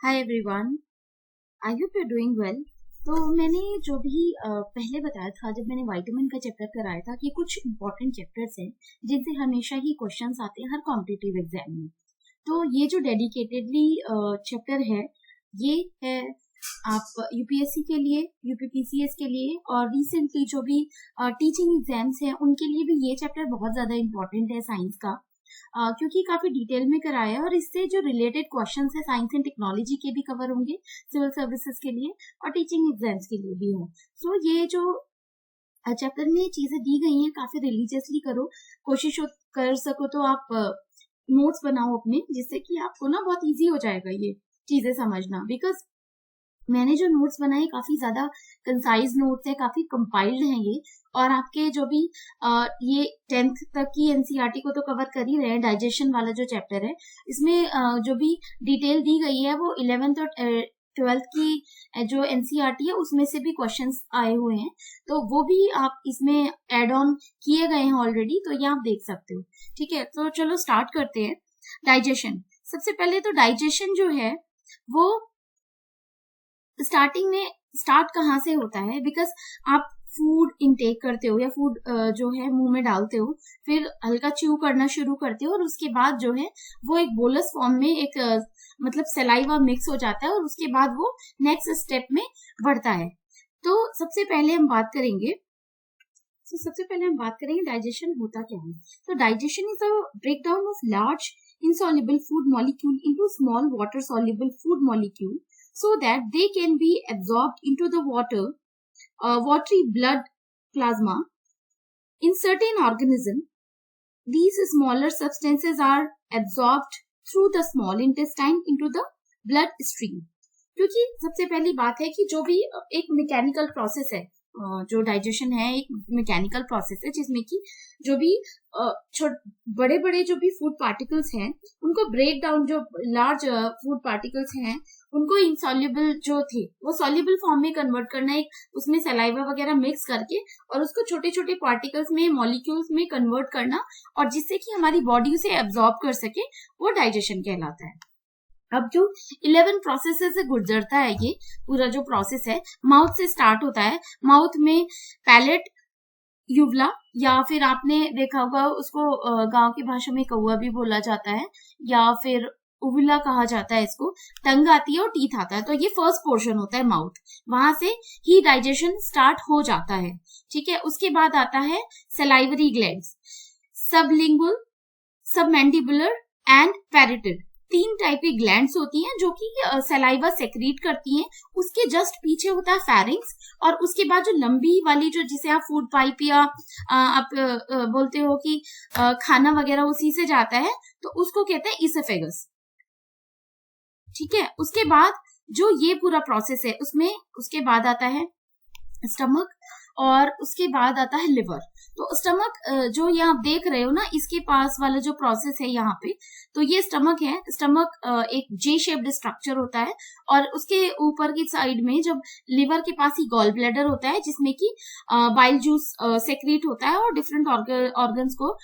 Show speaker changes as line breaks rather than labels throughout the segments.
Hi everyone, I hope you doing well. तो मैंने जो भी पहले बताया था, जब मैंने विटामिन का चैप्टर कराया था, कि कुछ इंपॉर्टेंट चैप्टर्स हैं जिनसे हमेशा ही क्वेश्चंस आते हैं हर कॉम्पिटिटिव एग्जाम में। तो ये जो डेडिकेटेडली चैप्टर है, ये है आप यूपीएससी के लिए, यूपीपीसीएस के लिए, और रिसेंटली जो भी टीचिंग एग्जाम्स हैं उनके लिए भी ये चैप्टर बहुत ज्यादा इंपॉर्टेंट है साइंस का। क्योंकि काफी डिटेल में कराया है और इससे जो रिलेटेड क्वेश्चंस है साइंस एंड टेक्नोलॉजी के भी कवर होंगे, सिविल सर्विसेज के लिए और टीचिंग एग्जाम्स के लिए भी हो। सो ये जो चैप्टर में चीजें दी गई हैं काफी रिलीजियसली करो, कोशिश कर सको तो आप नोट्स बनाओ अपने, जिससे कि आपको ना बहुत इजी हो जाएगा ये चीजें समझना। बिकॉज मैंने जो नोट्स बनाए काफी ज्यादा कंसाइज नोट्स है, काफी कंपाइल्ड हैं ये, और आपके जो भी ये 10th तक की एनसीईआरटी को तो कवर कर ही रहे हैं। डाइजेशन वाला जो चैप्टर है, इसमें जो भी डिटेल दी गई है वो 11th और 12th की जो एनसीईआरटी है उसमें से भी क्वेश्चंस आए हुए हैं, तो वो भी आप इसमें एड ऑन किए गए हैं ऑलरेडी, तो ये आप देख सकते हो। ठीक है, तो चलो स्टार्ट करते हैं। डाइजेशन, सबसे पहले तो डाइजेशन जो है वो स्टार्टिंग में स्टार्ट कहाँ से होता है? बिकॉज आप फूड इनटेक करते हो या फूड जो है मुंह में डालते हो, फिर हल्का च्यू करना शुरू करते हो और उसके बाद जो है वो एक बोलस फॉर्म में एक मतलब सलाइवा मिक्स हो जाता है और उसके बाद वो नेक्स्ट स्टेप में बढ़ता है। तो सबसे पहले हम बात करेंगे डाइजेशन होता क्या है। तो digestion is a breakdown of large insoluble food molecule into small water soluble food molecule so that they can be absorbed into the watery blood plasma. In certain organisms, these smaller substances are absorbed through the small intestine into the blood stream. क्योंकि सबसे पहली बात है कि जो भी एक mechanical process है, जो डाइजेशन है एक मैकेनिकल प्रोसेस है, जिसमें कि जो भी बड़े बड़े जो भी फूड पार्टिकल्स हैं उनको ब्रेक डाउन, जो लार्ज फूड पार्टिकल्स हैं उनको इनसॉल्युबल जो थे वो सॉल्युबल फॉर्म में कन्वर्ट करना, एक उसमें सलाइवा वगैरह मिक्स करके और उसको छोटे छोटे पार्टिकल्स में, मॉलिक्यूल्स में कन्वर्ट करना, और जिससे कि हमारी बॉडी उसे एब्जॉर्ब कर सके, वो डाइजेशन कहलाता है। अब जो 11 प्रोसेस से गुजरता है, ये पूरा जो प्रोसेस है माउथ से स्टार्ट होता है। माउथ में पैलेट, यूवला, या फिर आपने देखा होगा उसको गांव की भाषा में कौवा भी बोला जाता है, या फिर उवुला कहा जाता है इसको। टंग आती है और टीथ आता है, तो ये फर्स्ट पोर्शन होता है माउथ, वहां से ही डाइजेशन स्टार्ट हो जाता है। ठीक है, उसके बाद आता है salivary glands, sublingual, submandibular and parotid. 3 type की ग्लैंड्स होती हैं जो कि सलाइवा सेक्रीट करती हैं। उसके जस्ट पीछे होता है फेरिंग्स, और उसके बाद जो लंबी वाली, जो जिसे आप फूड पाइप या आप बोलते हो कि खाना वगैरह उसी से जाता है, तो उसको कहते हैं इसोफेगस। ठीक है, उसके बाद जो ये पूरा प्रोसेस है उसमें उसके बाद आता है स्टमक, और उसके बाद आता है लिवर। तो स्टमक जो ये आप देख रहे हो ना, इसके पास वाला जो प्रोसेस है यहाँ पे, तो ये स्टमक है। स्टमक एक जे शेप्ड स्ट्रक्चर होता है, और उसके ऊपर की साइड में जब लिवर के पास ही गॉल ब्लैडर होता है, जिसमें कि बाइल जूस सेक्रेट होता है और डिफरेंट ऑर्गन्स को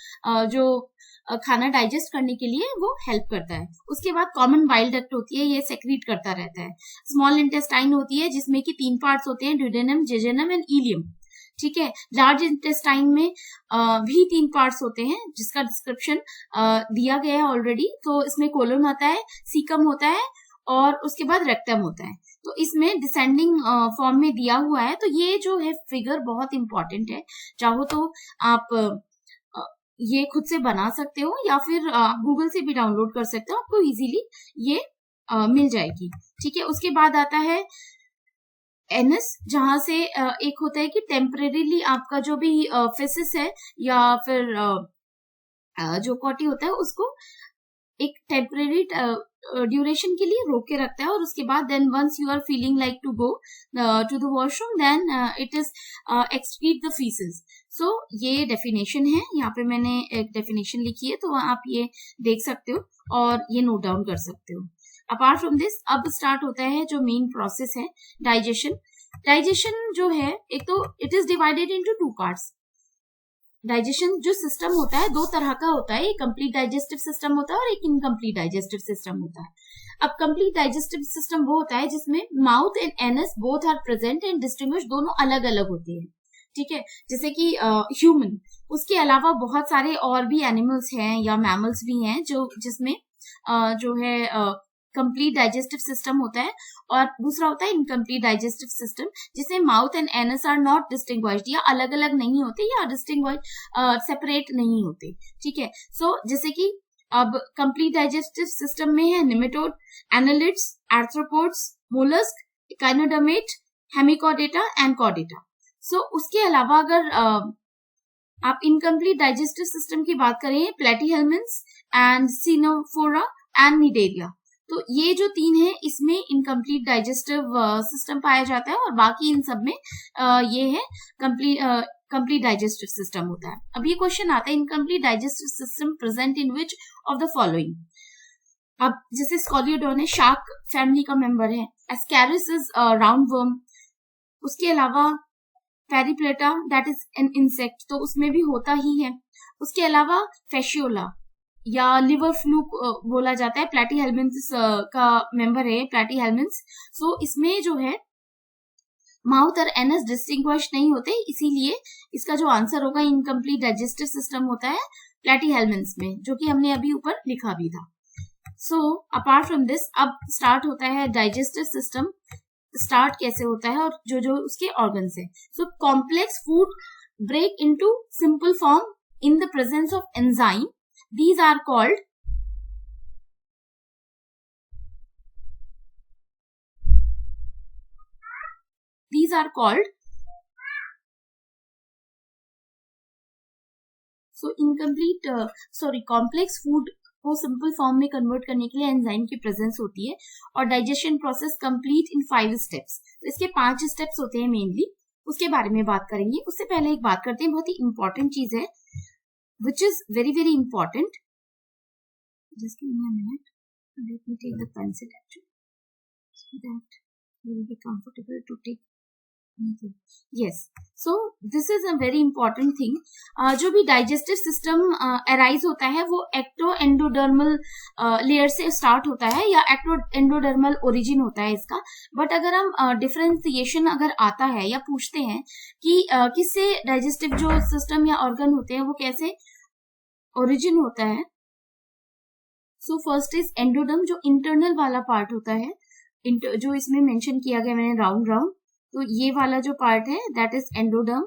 जो खाना डाइजेस्ट करने के लिए वो हेल्प करता है। उसके बाद कॉमन बाइल डक्ट होती है, ये सेक्रीट करता रहता है। स्मॉल इंटेस्टाइन होती है, जिसमें कि 3 पार्ट्स होते हैं, ड्यूडेनम, जेजेनम एंड इलियम। ठीक है, लार्ज इंटेस्टाइन में भी 3 पार्ट्स होते हैं, जिसका डिस्क्रिप्शन दिया गया है ऑलरेडी। तो इसमें कोलन होता है, सीकम होता है, और उसके बाद रेक्टम होता है। तो इसमें डिसेंडिंग फॉर्म में दिया हुआ है। तो ये जो है फिगर बहुत इंपॉर्टेंट है, चाहो तो आप ये खुद से बना सकते हो या फिर गूगल से भी डाउनलोड कर सकते हो, आपको इजीली ये मिल जाएगी। ठीक है, उसके बाद आता है एनस, जहां से एक होता है कि टेम्परेरीली आपका जो भी फेसिस है या फिर जो पॉटी होता है उसको एक टेम्परेरी ड्यूरेशन के लिए रोक के रखता है, और उसके बाद then once you are feeling like to go to the washroom, then it is excrete the faeces. So ये डेफिनेशन है, यहाँ पे मैंने एक डेफिनेशन लिखी है, तो आप ये देख सकते हो और ये नोट डाउन कर सकते हो। अपार्ट फ्रॉम दिस, अब स्टार्ट होता है जो मेन प्रोसेस है डाइजेशन। डाइजेशन जो है, एक तो it is divided into 2 parts, digestion जो सिस्टम होता है दो तरह का होता है, एक कंप्लीट डाइजेस्टिव सिस्टम होता है और एक इनकम्प्लीट डाइजेस्टिव सिस्टम होता है। अब कंप्लीट डाइजेस्टिव सिस्टम वो होता है जिसमें mouth and anus both are present and distinguish, दोनों अलग अलग होते हैं, ठीक है, जैसे कि ह्यूमन। उसके अलावा बहुत सारे और भी एनिमल्स हैं या मैमल्स भी हैं जो जिसमें जो है कंप्लीट डाइजेस्टिव सिस्टम होता है, और दूसरा होता है इनकम्प्लीट डाइजेस्टिव सिस्टम जिसमें mouth and anus are not distinguished, या अलग अलग नहीं होते या डिस्टिंग्विश्ड सेपरेट नहीं होते, ठीक है। सो जैसे कि अब कंप्लीट डाइजेस्टिव सिस्टम में है nematode, annelids, arthropods, mollusc, echinodermata, hemichordata and chordata. So उसके अलावा अगर आप इनकम्प्लीट डाइजेस्टिव सिस्टम की बात करें, प्लेटीहेल्मिन्थ्स एंड सिनोफोरा एंड निडेरिया, तो ये जो तीन है इसमें इनकम्प्लीट डाइजेस्टिव सिस्टम पाया जाता है, और बाकी इन सब में ये है कंप्लीट डाइजेस्टिव सिस्टम होता है। अब ये क्वेश्चन आता है, incomplete digestive system present in which of the following. अब जैसे स्कॉलियोडॉन है, शार्क फैमिली का मेंबर है, एस्कैरिस इज राउंड वर्म, उसके अलावा पेरिप्लेटा दैट इज एन इंसेक्ट, तो उसमें भी होता ही है। उसके अलावा फेशियोला या लिवर फ्लूक बोला जाता है, प्लेटीहेल्मिन्थ्स का मेंबर है प्लेटीहेल्मिन्थ्स। सो इसमें जो है माउथ और एनस डिस्टिंग्विश नहीं होते, इसीलिए इसका जो आंसर होगा इनकम्प्लीट डाइजेस्टिव सिस्टम होता है प्लेटीहेल्मिन्थ्स में, जो कि हमने अभी ऊपर लिखा भी था। सो अपार्ट फ्रॉम दिस अब स्टार्ट होता है डाइजेस्टिव सिस्टम, स्टार्ट कैसे होता है और जो जो उसके ऑर्गन्स है। So complex food break into simple form in the presence of enzyme, these are called so incomplete complex food को सिंपल फॉर्म में कन्वर्ट करने के लिए एंजाइम की प्रेजेंस होती है, और digestion process complete in 5 steps. तो इसके 5 स्टेप्स होते हैं मेनली, उसके बारे में बात करेंगे। उससे पहले एक बात करते हैं, बहुत ही इंपॉर्टेंट चीज है which is very very important. Just give me a minute. Let me take the pencil actually, so that you will be comfortable to take anything. Yes. So this is a very important thing. जो भी digestive system arise होता है वो ectoendodermal layer से start होता है, या ectoendodermal origin होता है इसका। बट अगर हम differentiation अगर आता है या पूछते हैं कि किससे digestive जो system या organ होते हैं वो कैसे origin होता है, सो फर्स्ट इज एंडोडर्म, जो इंटरनल वाला पार्ट होता है, जो इसमें मेंशन किया गया मैंने राउंड, तो ये वाला जो पार्ट है that is endoderm.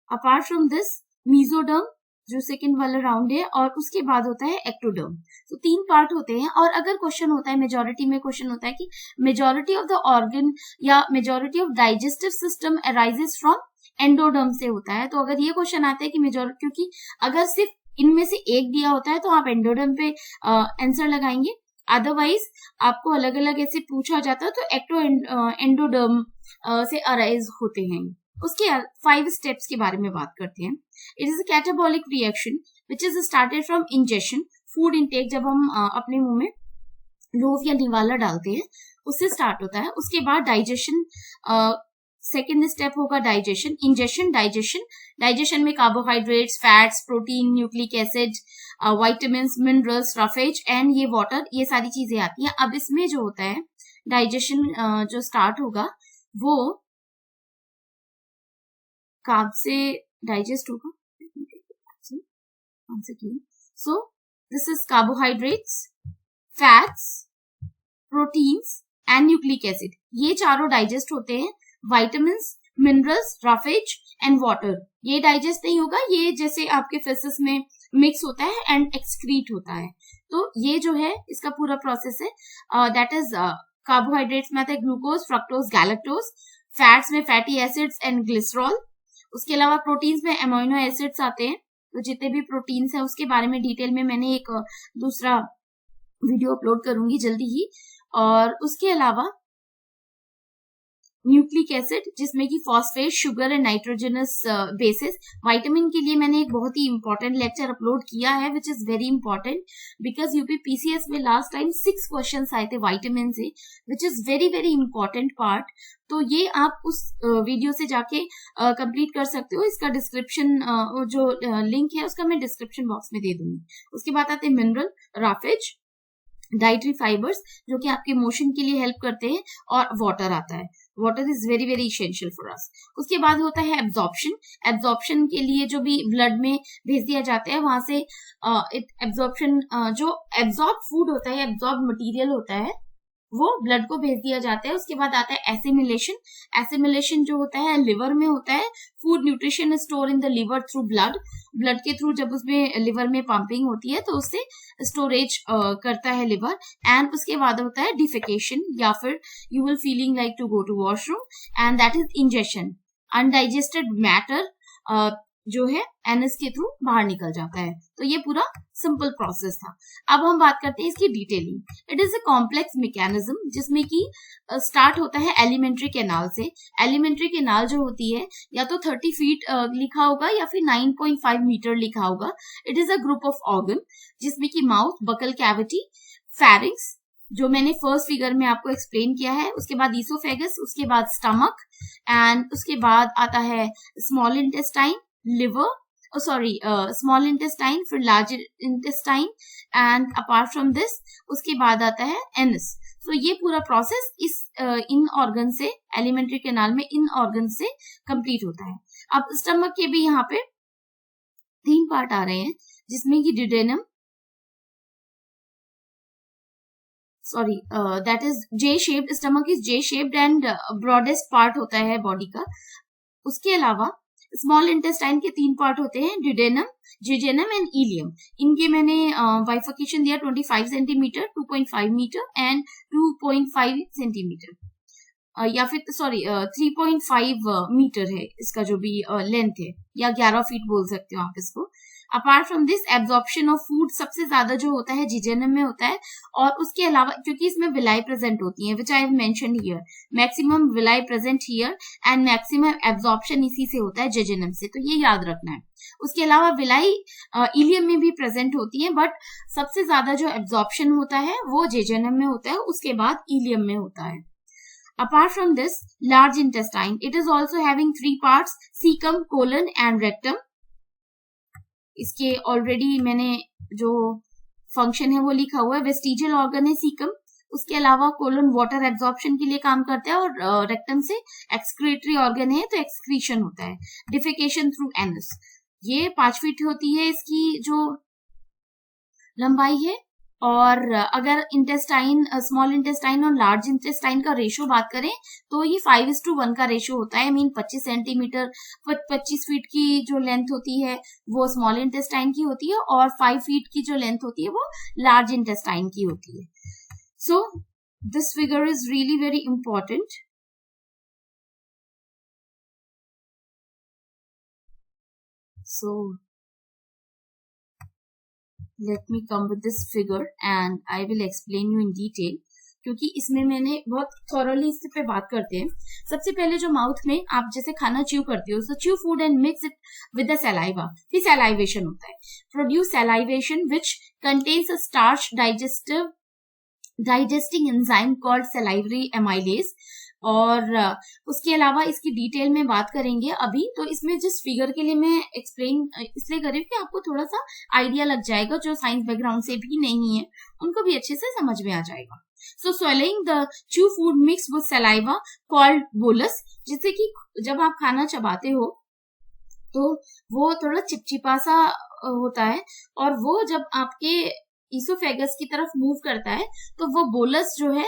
Apart from this mesoderm जो सेकंड वाला राउंड है, और उसके बाद होता है एक्टोडर्म। तो 3 पार्ट होते हैं, और अगर क्वेश्चन होता है मेजोरिटी में क्वेश्चन होता है कि मेजोरिटी ऑफ द ऑर्गन या majority of digestive system arises from endoderm से होता है, तो अगर ये क्वेश्चन आता है कि मेजोरिटी, क्योंकि अगर सिर्फ इनमें से एक दिया होता है तो आप एंडोडर्म पे आंसर लगाएंगे, अदरवाइज आपको अलग अलग ऐसे पूछा जाता है तो एंडोडर्म से अराइज होते हैं। उसके 5 स्टेप्स के बारे में बात करते हैं। It is a catabolic reaction which is started from ingestion, food intake, जब हम अपने मुंह में लोफ या निवाला डालते हैं उससे स्टार्ट होता है। उसके बाद डाइजेशन, सेकेंड स्टेप होगा डाइजेशन, इंजेशन, डाइजेशन में carbohydrates, fats, protein, nucleic acid, vitamin, minerals, roughage and ये वाटर, ये सारी चीजें आती हैं। अब इसमें जो होता है डाइजेशन जो स्टार्ट होगा वो कार्ब से डाइजेस्ट होगा। So this is carbohydrates, fats, proteins and nucleic acid, ये चारों डाइजेस्ट होते हैं। Vitamins, minerals, roughage and water ये डाइजेस्ट नहीं होगा, ये जैसे आपके फेसेस में मिक्स होता है एंड एक्सक्रीट होता है। तो ये जो है इसका पूरा प्रोसेस है। दैट इज कार्बोहाइड्रेट्स में आता है ग्लूकोज, फ्रक्टोज, गैलेक्टोज, फैट्स में फैटी एसिड्स एंड ग्लिसरॉल, उसके अलावा प्रोटीन्स में अमीनो एसिड्स आते हैं। तो जितने भी प्रोटीन्स हैं उसके बारे में डिटेल में मैंने एक दूसरा वीडियो अपलोड करूंगी जल्दी ही। और उसके अलावा न्यूक्लिक एसिड, जिसमें कि phosphate, sugar and nitrogenous bases. Vitamin के लिए मैंने एक बहुत ही इंपॉर्टेंट लेक्चर अपलोड किया है which is very important because UP PCS में लास्ट टाइम 6 क्वेश्चंस आए थे विटामिन से, which is very very important part. तो ये आप उस वीडियो से जाके कंप्लीट कर सकते हो। इसका डिस्क्रिप्शन जो लिंक है उसका मैं डिस्क्रिप्शन बॉक्स में दे दूंगी। उसके बाद आते हैं मिनरल, राफेज, डाइटरी फाइबर्स जो कि आपके मोशन के लिए हेल्प करते हैं, और वाटर आता है। Water is very very essential for us. उसके बाद होता है एब्जॉर्प्शन। एब्जॉर्प्शन के लिए जो भी ब्लड में भेज दिया जाता है वहां से एब्जॉर्प्शन जो एब्जॉर्ब फूड होता है, एब्जॉर्ब मटेरियल होता है, वो ब्लड को भेज दिया जाता है। उसके बाद आता है एसिमिलेशन। एसिमिलेशन जो होता है लिवर में होता है। Food nutrition store in the liver through blood. Blood के थ्रू जब उसमें लिवर में पंपिंग होती है तो उससे स्टोरेज करता है लिवर। एंड उसके बाद होता है डिफेकेशन, या फिर you will feeling like to go to washroom, and that is ingestion. Undigested matter जो है एनएस के थ्रू बाहर निकल जाता है। तो ये पूरा सिंपल प्रोसेस था। अब हम बात करते हैं इसकी detailing. It is a complex mechanism जिसमें कि स्टार्ट होता है एलिमेंट्री कैनाल से। एलिमेंट्री कैनाल जो होती है या तो 30 फीट लिखा होगा या फिर 9.5 मीटर लिखा होगा। It is a group of organ जिसमें कि माउथ, बकल कैविटी, फेरिंग्स जो मैंने फर्स्ट फिगर में आपको एक्सप्लेन किया है, उसके बाद ईसोफेगस, उसके बाद स्टमक, एंड उसके बाद आता है small intestine, liver, small intestine, फिर large intestine, and apart from this उसके बाद आता है एनस। तो ये पूरा प्रोसेस इस इन ऑर्गन से, एलिमेंट्री कैनाल में इन ऑर्गन से कंप्लीट होता है। अब स्टमक के भी यहाँ पे 3 पार्ट आ रहे हैं जिसमें कि duodenum, that is J shaped, stomach is J shaped and broadest part होता है बॉडी का। उसके अलावा स्मॉल इंटेस्टाइन के 3 पार्ट होते हैं, डिडेनम, जिजेनम एंड इलियम। इनके मैंने बाइफर्केशन दिया 25 सेंटीमीटर, 2.5 मीटर एंड 2.5 सेंटीमीटर, या फिर 3.5 मीटर है इसका जो भी लेंथ है, या 11 फीट बोल सकते हो आप इसको। Apart from this absorption of food सबसे ज्यादा जो होता है जिजेनम में होता है, और उसके अलावा क्योंकि इसमें विलाई प्रेजेंट होती है, which I have mentioned here, maximum villi present here and maximum absorption इसी से होता है जिजेनम से, तो ये याद रखना है। उसके अलावा विलाई इलियम में भी प्रेजेंट होती है, बट सबसे ज्यादा जो एब्जॉर्प्शन होता है वो जिजेनम में होता है, उसके बाद इलियम में होता है। Apart from this, large intestine, it is also having 3 parts, cecum, colon and rectum. इसके ऑलरेडी मैंने जो फंक्शन है वो लिखा हुआ है। वेस्टिजियल ऑर्गन है सीकम, उसके अलावा कोलन वाटर एब्जॉर्प्शन के लिए काम करता है, और रेक्टम से एक्सक्रीटरी ऑर्गन है तो एक्सक्रीशन होता है, डिफेकेशन थ्रू एनस। ये 5 फीट होती है इसकी जो लंबाई है। और अगर इंटेस्टाइन, स्मॉल इंटेस्टाइन और लार्ज इंटेस्टाइन का रेशो बात करें तो ये 5:1 का रेशो होता है। 25 सेंटीमीटर 25 फीट की जो लेंथ होती है वो स्मॉल इंटेस्टाइन की होती है, और 5 फीट की जो लेंथ होती है वो लार्ज इंटेस्टाइन की होती है। So this figure is really very important. So let me come with this figure and I will explain you in detail, क्योंकि इसमें मैंने बहुत थॉरली इस पे बात करते हैं। सबसे पहले जो माउथ में आप जैसे खाना च्यू करते हो, so chew food and mix it with the saliva, फिर सलाइवेशन होता है, produce salivation which contains a starch digesting enzyme called salivary amylase. और उसके अलावा इसकी डिटेल में बात करेंगे अभी, तो इसमें जिस फिगर के लिए मैं एक्सप्लेन इसलिए कर रही हूँ कि आपको थोड़ा सा आइडिया लग जाएगा, जो साइंस बैकग्राउंड से भी नहीं है उनको भी अच्छे से समझ में आ जाएगा। सो swallowing the chew food mixed with saliva called bolus, जिससे कि जब आप खाना चबाते हो तो वो थोड़ा चिपचिपा सा होता है, और वो जब आपके ईसोफेगस की तरफ मूव करता है तो वो बोलस जो है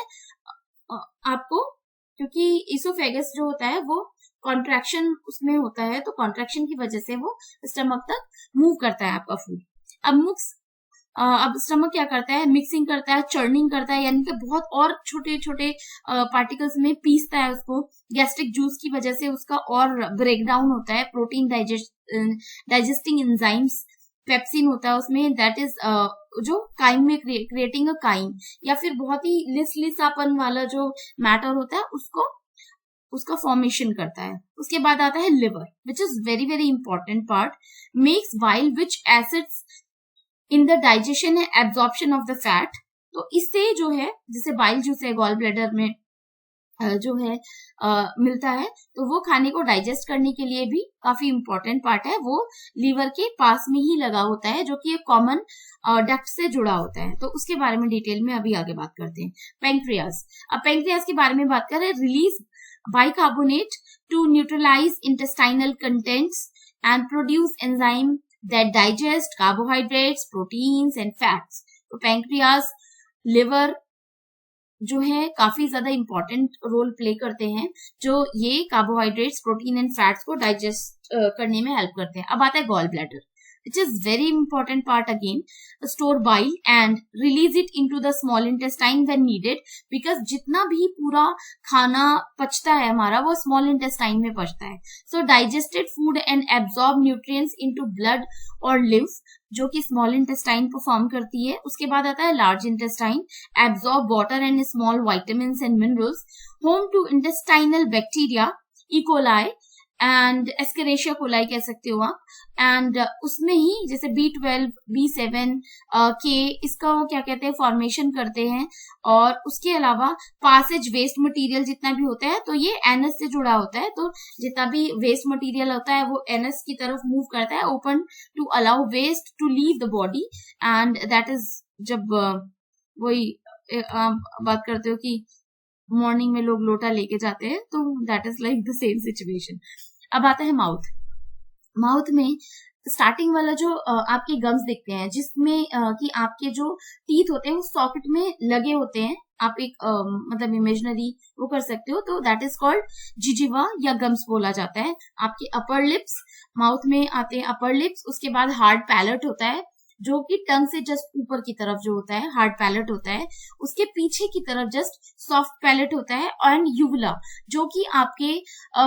आपको, क्योंकि ईसोफेगस जो होता है वो कॉन्ट्रैक्शन उसमें होता है, तो कॉन्ट्रैक्शन की वजह से वो स्टमक तक मूव करता है आपका फूड। अब स्टमक क्या करता है, मिक्सिंग करता है, चर्निंग करता है, यानी कि बहुत और छोटे छोटे पार्टिकल्स में पीसता है उसको। गैस्ट्रिक जूस की वजह से उसका और ब्रेकडाउन होता है, प्रोटीन डाइजेस्टिंग एंजाइम्स, पेप्सिन होता है उसमें, दैट इज जो काइम में क्रिएटिंग अ काइम, या फिर बहुत ही लिसलिसापन वाला जो मैटर होता है उसको उसका फॉर्मेशन करता है। उसके बाद आता है liver, which is very very important part, makes while which acids in the digestion and absorption of the fat. तो इससे जो है, जैसे बाइल जूस है गॉल ब्लैडर में जो है मिलता है, तो वो खाने को डाइजेस्ट करने के लिए भी काफी इंपॉर्टेंट पार्ट है। वो लीवर के पास में ही लगा होता है, जो कि एक कॉमन डक्ट से जुड़ा होता है। तो उसके बारे में डिटेल में अभी आगे बात करते हैं। पैंक्रियास, अब पैंक्रियास के बारे में बात करें, release bicarbonate to neutralise intestinal contents and produce enzyme that digest carbohydrates, proteins and fats. तो पैंक्रियास, लिवर जो है काफी ज्यादा इंपॉर्टेंट रोल प्ले करते हैं, जो ये कार्बोहाइड्रेट्स, प्रोटीन एंड फैट्स को डाइजेस्ट करने में हेल्प करते हैं। अब आता है gall bladder, which is very important part again, store bile and release it into the small intestine when needed, because जितना भी पूरा खाना पचता है हमारा वो small intestine में पचता है। So digested food and absorb nutrients into blood or lymph, जो कि small intestine परफॉर्म करती है। उसके बाद आता है large intestine, absorb water and small vitamins and minerals, home to intestinal bacteria, E. coli and Escherichia coli कह सकते हो आप। एंड उसमें ही जैसे B12, B7 के इसका वो क्या कहते हैं फॉर्मेशन करते हैं। और उसके अलावा पासेज वेस्ट मटेरियल जितना भी होता है, तो ये एनस से जुड़ा होता है। तो जितना भी वेस्ट मटेरियल होता है वो एनस की तरफ मूव करता है, open to allow waste to leave the body. And that is जब वही बात करते हो कि मॉर्निंग में लोग लोटा लेके जाते हैं, तो that is like the same situation. अब आता है माउथ। माउथ में स्टार्टिंग वाला जो आपके गम्स दिखते हैं, जिसमें कि आपके जो टीथ होते हैं वो सॉकेट में लगे होते हैं, आप एक मतलब इमेजिनरी वो कर सकते हो, तो दैट इज कॉल्ड जिजिवा या गम्स बोला जाता है। आपके अपर लिप्स, माउथ में आते हैं अपर लिप्स। उसके बाद हार्ड पैलेट होता है, जो कि टंग से जस्ट ऊपर की तरफ जो होता है हार्ड पैलेट होता है। उसके पीछे की तरफ जस्ट सॉफ्ट पैलेट होता है। एंड यूवुला, जो कि आपके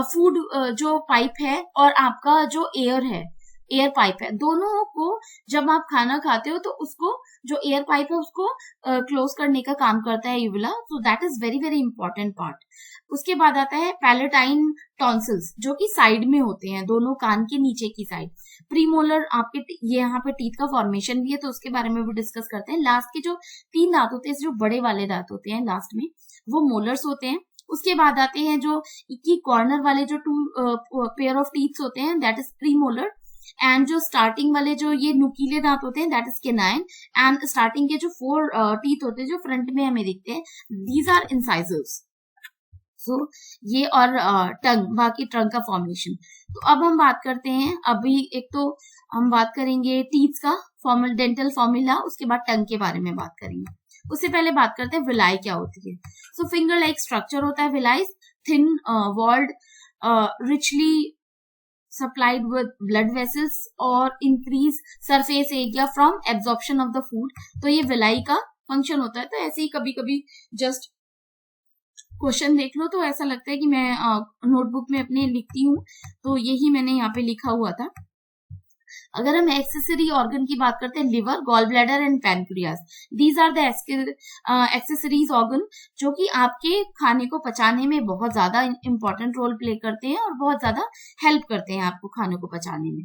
फूड जो पाइप है और आपका जो एयर है, एयर पाइप है, दोनों को जब आप खाना खाते हो तो उसको जो एयर पाइप है उसको क्लोज करने का काम करता है uvula. So that is very very important part. उसके बाद आता है पैलेटाइन टॉन्सिल्स, जो कि साइड में होते हैं, दोनों कान के नीचे की साइड। प्रीमोलर, आपके ये यहाँ पे टीथ का फॉर्मेशन भी है, तो उसके बारे में भी डिस्कस करते हैं। लास्ट के जो 3 दांत होते हैं, जो बड़े वाले दांत होते हैं लास्ट में, वो मोलर्स होते हैं। उसके बाद आते हैं जो की कॉर्नर वाले जो 2 पेयर ऑफ टीथ होते हैं, दैट इज प्रीमोलर। एंड जो स्टार्टिंग वाले जो ये नुकीले दांत होते हैं, that is canine. And starting के जो 4 टीथ होते हैं जो फ्रंट में हमें दिखते हैं, दीज आर इंसाइजर्स। सो ये और टंग, बाकी टंग का फॉर्मेशन। तो अब हम बात करते हैं, अभी एक तो हम बात करेंगे टीथ का डेंटल फॉर्मूला, उसके बाद टंग के बारे में बात करेंगे। उससे पहले बात करते हैं विलाई क्या होती है। सो फिंगर लाइक स्ट्रक्चर होता है villi, thin walled, richly supplied with blood vessels और increase surface area from absorption of the food। तो ये विलाई का फंक्शन होता है। तो ऐसे ही कभी कभी जस्ट क्वेश्चन देख लो तो ऐसा लगता है कि मैं नोटबुक में अपने लिखती हूँ, तो यही मैंने यहाँ पे लिखा हुआ था। अगर हम एक्सेसरी ऑर्गन की बात करते हैं, liver, gall bladder and pancreas, these are the accessories organ, जो कि आपके खाने को पचाने में बहुत ज्यादा इंपॉर्टेंट रोल प्ले करते हैं और बहुत ज्यादा हेल्प करते हैं आपको खाने को पचाने में।